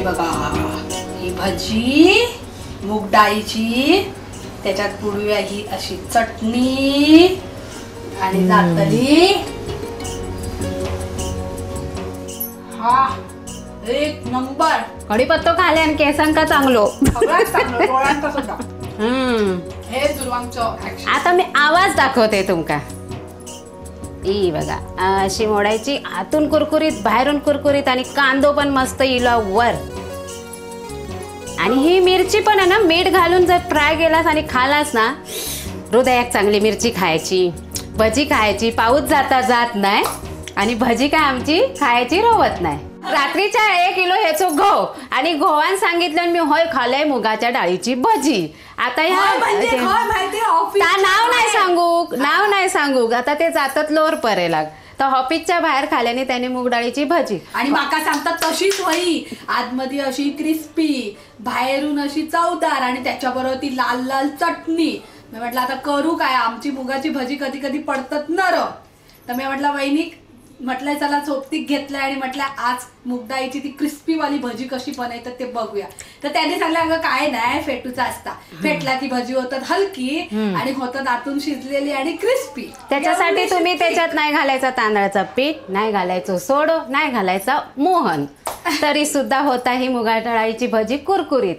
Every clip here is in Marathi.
बघा ही भजी मूग डाळीची, त्याच्यात पुडूया ही अशी चटणी आणि जातली हा एक नंबर. कढीपत्तो खाले आणि केसांका चांगलो डोळ्यांचा सुद्धा. हे दुर्वांगचं ऍक्शन. आता मी आवाज दाखवते तुमका. ई बघा अशी मोडायची, आतून कुरकुरीत बाहेरून कुरकुरीत आणि कांदो पण मस्त इला वर. आणि ही मिरची पण आहे ना, मीठ घालून जर फ्राय केलास आणि खालास ना, हृदयाक चांगली मिरची खायची, भजी खायची, पाऊस जाता जात नाही आणि भजी काय आमची खायची रोवत नाही. रात्रीच्या 1 किलो ह्याचो गहू आणि गव्हान सांगितलं मी होय खालय मुगाच्या डाळीची भजी. आता नाव नाही सांगू आता ते जातात लोर परेलाग. तर ऑफिसच्या बाहेर खाल्याने त्याने मूग डाळीची भजी आणि माका सांगतात तशीच होई, आतमध्ये अशी क्रिस्पी बाहेरून अशी चवदार आणि त्याच्याबरोबर ती लाल लाल चटणी. मी म्हटलं आता करू काय, आमची मुगाची भजी कधी कधी पडतात नरम. तर मी म्हटलं वहिनी म्हटलंय चला चोपतीक घेतलंय आणि म्हटलं आज मूग डाळीची ती क्रिस्पी वाली भजी कशी बनवतात ते बघूया. तर त्याने सांगलं अगं काय नाही फेटूचा असता, फेटला की भजी होतात हलकी आणि होतात आतून शिजलेली आणि क्रिस्पी. त्याच्यासाठी तुम्ही त्याच्यात नाही घालायचा तांदळाचा पीठ, नाही घालायचं सोडो, नाही घालायचा मोहन, तरी सुद्धा होता ही मुगाच्या डाळीची भजी कुरकुरीत.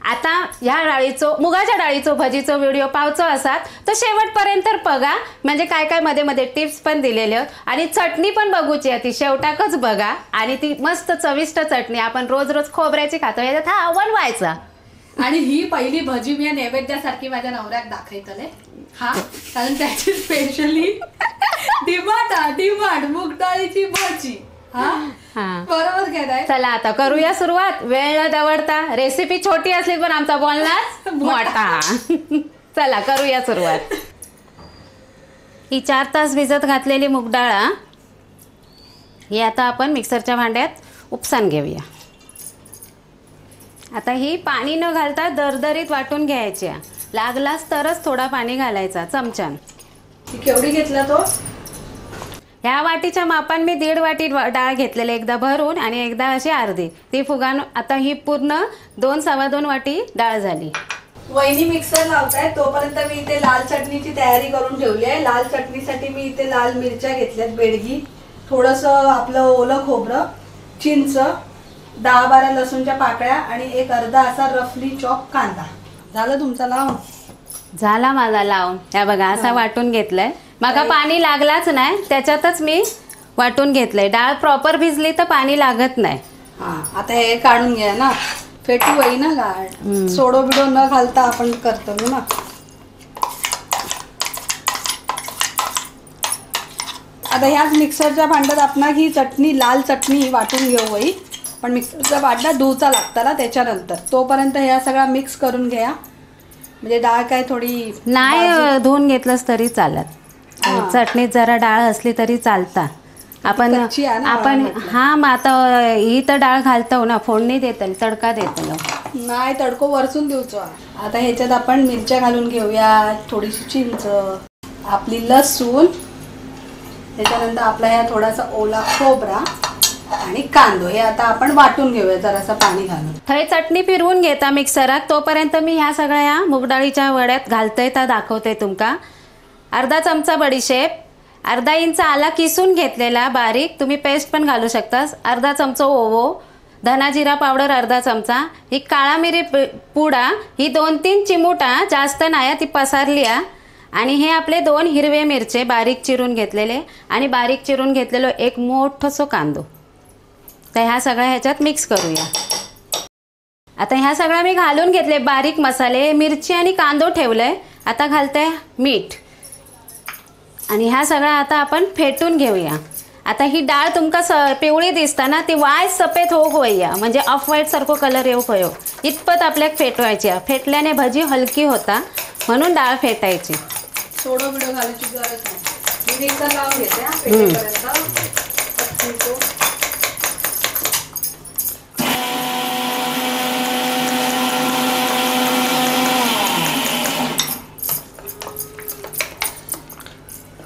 आता ह्या डाळीचो मुगाच्या डाळीचो भजीचो व्हिडिओ पावचो असात तर शेवटपर्यंत बघा, म्हणजे काय काय मध्ये मध्ये टिप्स पण दिलेले आहेत आणि चटणी पण बघूची आहे ती शेवटाकच बघा. आणि ती मस्त चविष्ट चटणी आपण रोज रोज खोबऱ्याची खातो, याच्यात हा बनवायचा. आणि ही पहिली भजी मी नैवेद्यासारखी माझ्या नवऱ्याक दाखवतले हा, कारण त्याची स्पेशली डिमांड मूग डाळीची भजी. बरोबर काय. चला आता करूया सुरुवात. वेळ न दवडता, रेसिपी छोटी असली पण आमचा बोलणार मोठा. चला करूया सुरुवात. ही 4 तास भिजत घातलेली मूग डाळ ही आता आपण मिक्सरच्या भांड्यात उपसान घेऊया. आता ही पाणी न घालता दरदरीत वाटून घ्यायची. लागलाच तरच थोडा पाणी घालायचा चमच्यान. केवढी घेतला तो? ह्या वाटीच्या मापान मी 1.5 वाटी डाळ घेतलेली, एकदा भरून आणि एकदा अशी अर्धी. ती फुगान आता ही पूर्ण 2-2.25 वाटी डाळ झाली. वहिनी मिक्सर लावताय तोपर्यंत मी इथे लाल चटणीची तयारी करून ठेवली आहे. लाल चटणीसाठी मी इथे लाल मिरच्या घेतल्यात, बेडगी, थोडंसं आपलं ओलं खोबरं, चिंच, 10-12 लसूणच्या पाकळ्या आणि एक अर्धा असा रफली चॉप कांदा. झालं तुमचा लावून? झाला माझा लावून. या बघा असा वाटून घेतलंय. माका पाणी लागलाच नाही, त्याच्यातच मी वाटून घेतलंय. डाळ प्रॉपर भिजली तर पाणी लागत नाही. आता हे काढून घ्या ना, फेटू होई ना गाड, सोडो बिडो न घालता आपण करतो ना. आता ह्याच मिक्सरच्या भांड्यात आपण ही चटणी लाल चटणी वाटून घेऊ होई, पण मिक्सरचा भांडा धुवचा लागता ना त्याच्यानंतर. तोपर्यंत ह्या सगळा मिक्स करून घ्या, म्हणजे डाळ काय थोडी नाही धुवून घेतलंस तरी चालत. चटणीत जरा डाळ असली तरी चालता. आपण हा मग आता ही तर डाळ घालतो ना, फोडणी देतल, तडका देतल नाही, तडको वरसून देऊचो. आता ह्याच्यात आपण मिरच्या घालून घेऊया, थोडीशी चिंच, आपली लसूण, त्याच्यानंतर आपला ह्या थोडासा ओला खोबरा आणि कांदो. हे आता आपण वाटून घेऊया जरासं पाणी घालून. थंय चटणी फिरवून घेता मिक्सरात. तोपर्यंत मी ह्या सगळ्या मूग डाळीच्या वड्यात घालतोय तर दाखवते तुमका. अर्धा चमचा बडीशेप, अर्धा इंच आला किसून घेतलेला बारीक, तुम्ही पेस्ट पण घालू शकता, अर्धा चमचा ओवो, धना जिरा पावडर अर्धा चमचा, ही काळा मिरी पुडा ही 2-3 चिमुटा, जास्त नाही ती पसारली. आणि हे आपले 2 हिरवे मिरचे बारीक चिरून घेतलेले आणि बारीक चिरून घेतलेलो एक मोठंसो कांदो. तर ह्या सगळ्या ह्याच्यात मिक्स करूया. आता ह्या सगळ्या मी घालून घेतले बारीक मसाले, मिरची आणि कांदो ठेवलंय. आता घालते मीठ आणि ह्या सगळ्या आता आपण फेटून घेऊया. आता ही डाळ तुमका पिवळी दिसता ना, ती वाय सफेद होऊ होईया, म्हणजे ऑफ व्हाईट सारखो कलर येऊ होयो इतपत आपल्याक फेटवायची. फेटल्याने भजी हलकी होता म्हणून डाळ फेटायची. सोडो बिडो घालायची गरज नाही. मी मिक्सर लावून घेते.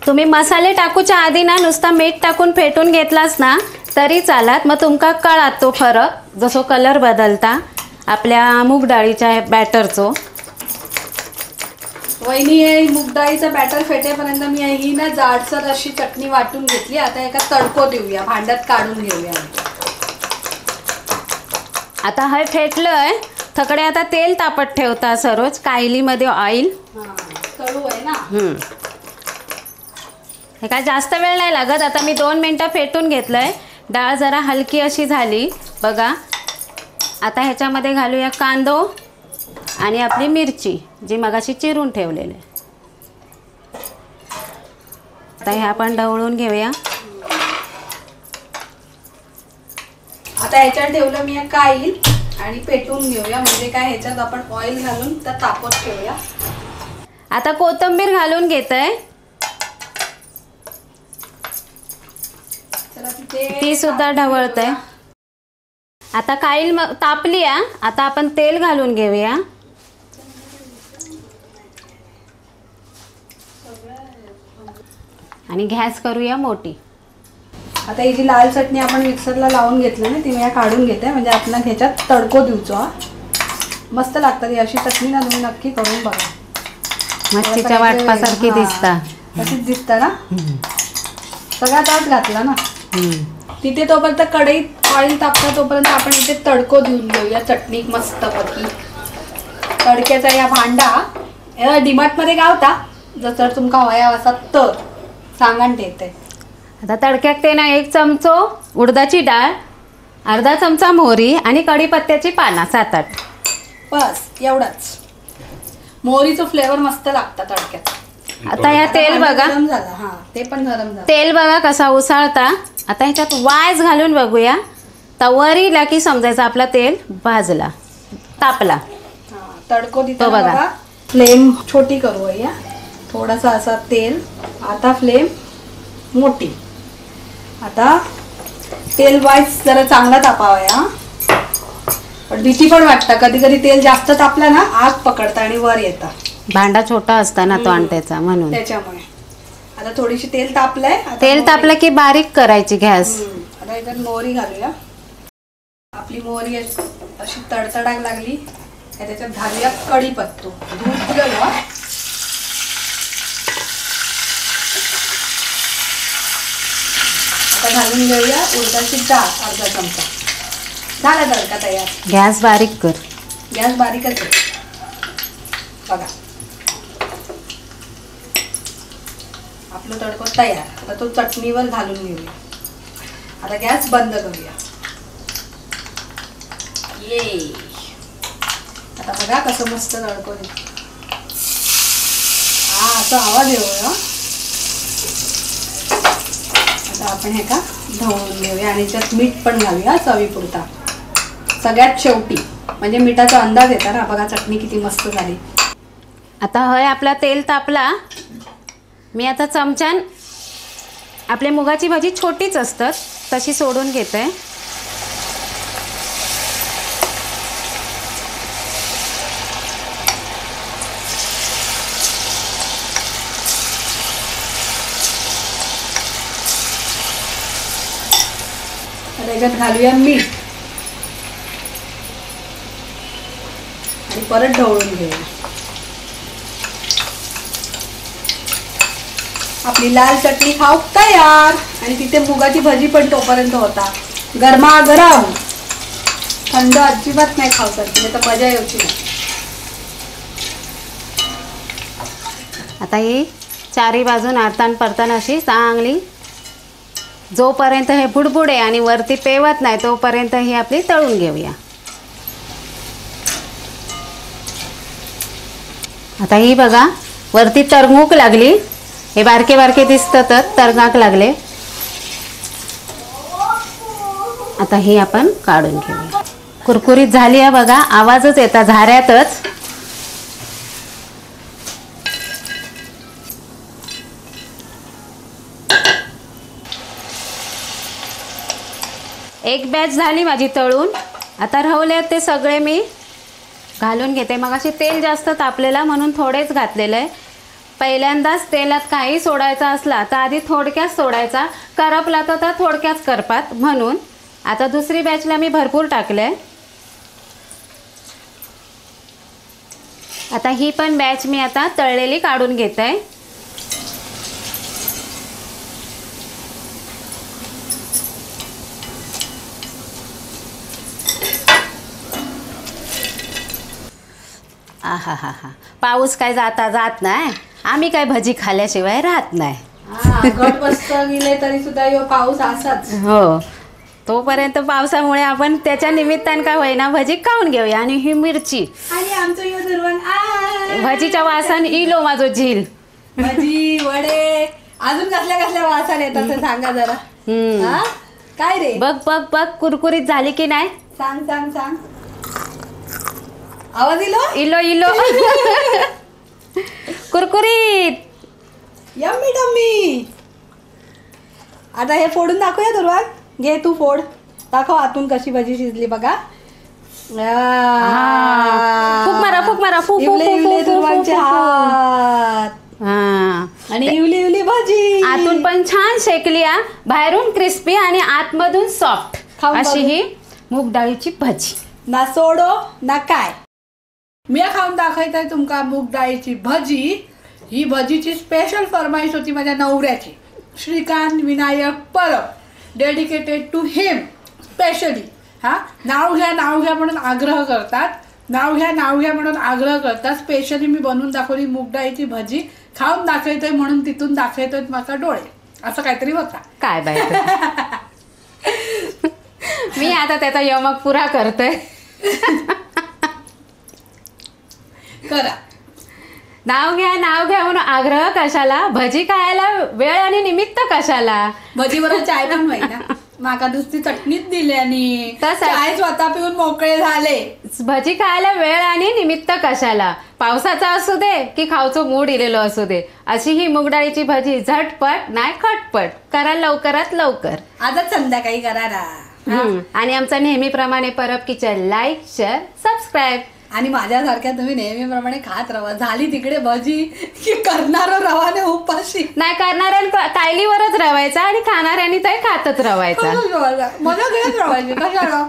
तुम्ही मसाले टाकूच्या आधी ना नुसता मीठ टाकून फेटून घेतलास ना तरी चालत, मग तुमका कळत तो फरक. जसो कलर बदलता आपल्या मूग डाळीच्या बॅटरचो. वहिनी हे मूग डाळीचं बॅटर फेटेपर्यंत मी ही ना जाडसर अशी चटणी वाटून घेतली. आता एका तडको देऊया, भांड्यात काढून घेऊया. आता हे फेटलंय थकडे. आता तेल तापत ठेवता सरोज. कायलीमध्ये ऑइल. तळू आहे ना. हे काय जास्त वेळ नाही लागत. आता मी 2 मिनटं फेटून घेतलंय. डाळ जरा हलकी अशी झाली बघा. आता ह्याच्यामध्ये घालूया कांदो आणि आपली मिरची जी मगाशी चिरून ठेवलेली. आता हे आपण ढवळून घेऊया. आता ह्याच्यात ठेवलं मी काईल आणि पेटून घेऊया. म्हणजे काय ह्याच्यात आपण ऑइल घालून त्या तापत ठेवूया. आता कोथिंबीर घालून घेतय. ती सुद्धा ढवळतय. आता काईल तापली. आता आपण तेल घालून घेऊया. आणि गॅस करूया मोठी. आता ही जी लाल चटणी आपण मिक्सरला लावून घेतली ना ती मी काढून घेते. म्हणजे आपण ह्याच्यात तडको देऊचो. मस्त लागतं ही अशी चटणी ना. तुम्ही नक्की करून बघा. मच्छीच्या वाटपासारखी दिसता. तशीच दिसतं ना. सगळ्यात आत घातला ना. तिथे तोपर्यंत कढईत ऑइल तापतं तोपर्यंत आपण इथे तडको देऊन घेऊया चटणी मस्तपैकी. तडक्याचा या भांडा डीमार्ट मध्ये गावता. जर तुमका हवया असा तर सांगा देते. आता तडक्यात ते ना 1 चमचो उडदाची डाळ, अर्धा चमचा मोहरी आणि कढीपत्त्याची पानं 7-8. बस एवढंच. मोहरीचं फ्लेवर मस्त लागतं तडक्यात. आता या तेल बघा. गरम झालं. हा ते पण गरम झालं. तेल बघा कसा उसाळता. आता ह्याच्यात वायस घालून बघूया. तवरीला की समजायचं आपला तेल भाजला तापला. तडको दितो बघा. फ्लेम छोटी करू या. थोडासा असा तेल. आता फ्लेम मोठी. आता तेल वाईस जरा चांगला तापावा या. पण भीती पण वाटतं कधी कधी तेल जास्त तापला ना आग पकडता आणि वर येता. भांडा छोटा असता ना तो आणतेचा म्हणून. त्याच्यामुळे आता थोडीशी तेल तापलंय. तेल तापलं की बारीक करायची गॅस. आता इकडे मोहरी घालूया. आपली मोहरी अशी तडतडाक लागली त्याच्यात घालूया कढीपत्तो. दूध घालूया. आता घालून घेऊया उडदाची डाळ अर्धा चमचा. झाला तडका तयार. गॅस बारीक कर. गॅस बारीकच आहे बघा. आपलं तडको तयार. आता तो चटणीवर घालून घेऊया. आता गॅस बंद करूया. ये आता बघा कसं मस्त तडको. हा असा आवाज येऊया. आता आपण हे का ढवळून घेऊया आणि त्यात मीठ पण घालूया चवीपुरता. सगळ्यात शेवटी म्हणजे मिठाचा अंदाज येता ना. बघा चटणी किती मस्त झाली. आता होय आपला तेल तापला. मी आता चमच्यान आपल्या मुगाची भाजी छोटीच असतात तशी सोडून घेते. त्याच्यात घालूया मीठ आणि परत ढवळून घेऊया. आपली लाल चटणी खाऊ तयार. आणि तिथे मुगाची भाजी पण तोपर्यंत होता गरमागरम. थंड अजिबात नाही खाऊ शकत. नाही तर मजा यायची नाही. आता ही चारी बाजून आरतान परतान अशी चांगली जोपर्यंत हे बुडबुडे आणि वरती पेवत नाही तोपर्यंत ही आपली तळून घेऊया. आता ही बघा वरती तरंगूक लागली. हे बारके बारके दिसतं तर तरंगाक लागले. आता ही आपण काढून घेऊया. कुरकुरीत झाली आहे बघा. आवाजच येता झाऱ्यातच. एक बॅच झाली माझी तळून. आता राहिले ते सगळे मी घालून घेते. मग अशी तेल जास्त तापलेला म्हणून थोडेच घातलेलं आहे. पहिल्यांदाच तेलात काही सोडायचा असला तर आधी थोडक्यात सोडायचा. करपला तर थोडक्यात करपात म्हणून आता दुसरी बॅचला मी भरपूर टाकलंय. आता ही पण बॅच मी आता तळलेली काढून घेत आहे. आहा हा हा, पाऊस काय जात नाही. आम्ही काय भजी खाल्ल्याशिवाय राहत नाही. गट बसत गेले तरी सुद्धा ह्यो पाऊस असाच. हो, तोपर्यंत पावसामुळे आपण त्याच्या निमित्तानं काय होईना भजी खाऊन घेऊया. आणि ही मिरची आणि आमचं ह्यो दुर्वण भजीच्या वासान इलो माझो झील. भजी वडे अजून कसल्या कसल्या वासान येतात ते सांगा जरा. हा? काय रे? बघ बघ बघ कुरकुरीत झाली की नाही? सांग सांग सांग. आवाज इलो इलो कुरकुरीत. Yummy tummy. आता हे फोडून दाखवूया दुर्वान. घे तू फोड, दाखव आतून कशी भजी शिजली बघा. फूक मारा फूक मारा फूक फूक इवले इवले दुर्वांचे हात. हा, आणि इवली इवली भजी आतून पण छान शेकली, बाहेरून क्रिस्पी आणि आतमधून सॉफ्ट खाऊन अशी बघू. ही मूग डाळीची भजी. ना सोडो ना काय. मी खाऊन दाखवत आहे तुमका मूग डाळीची भजी. ही भजीची स्पेशल फरमाईश होती माझ्या नवऱ्याची, Shrikant Vinayak Parab. Dedicated to him specially. हा, नाव घ्या म्हणून आग्रह करतात. नाव घ्या म्हणून आग्रह करतात. स्पेशली मी बनवून दाखवली मूग डाळीची भजी. खाऊन दाखवतोय म्हणून तिथून दाखवतोय माझा डोळे, असं काहीतरी होता. काय बाय मी आता त्याचा यमक पुरा करतोय. करा. नाव घ्या म्हणून आग्रह कशाला, भजी खायला वेळ आणि निमित्त कशाला. भजीवर चाय पण ना माका दुसरी चटणीच दिली आणि तसं. चाय स्वतः पिऊन मोकळे झाले. भजी खायला वेळ आणि निमित्त कशाला. पावसाचा असू दे की खावचं मूड इलेलो असू दे, अशी ही मूग डाळीची भजी झटपट नाही खटपट करा, लवकरात लवकर. आजच संध्याकाळी करा ना. आणि आमचा नेहमीप्रमाणे Parab kitchen like share subscribe. आणि माझ्यासारख्या तुम्ही नेहमीप्रमाणे खात राहा. झाली तिकडे भजी की करणार रवाने उपाशी. नाही, करणाऱ्या कायलीवरच रवायचा आणि खाणाऱ्यांनी ते खातच रवायचा. मला घेत राहायचे कशाला.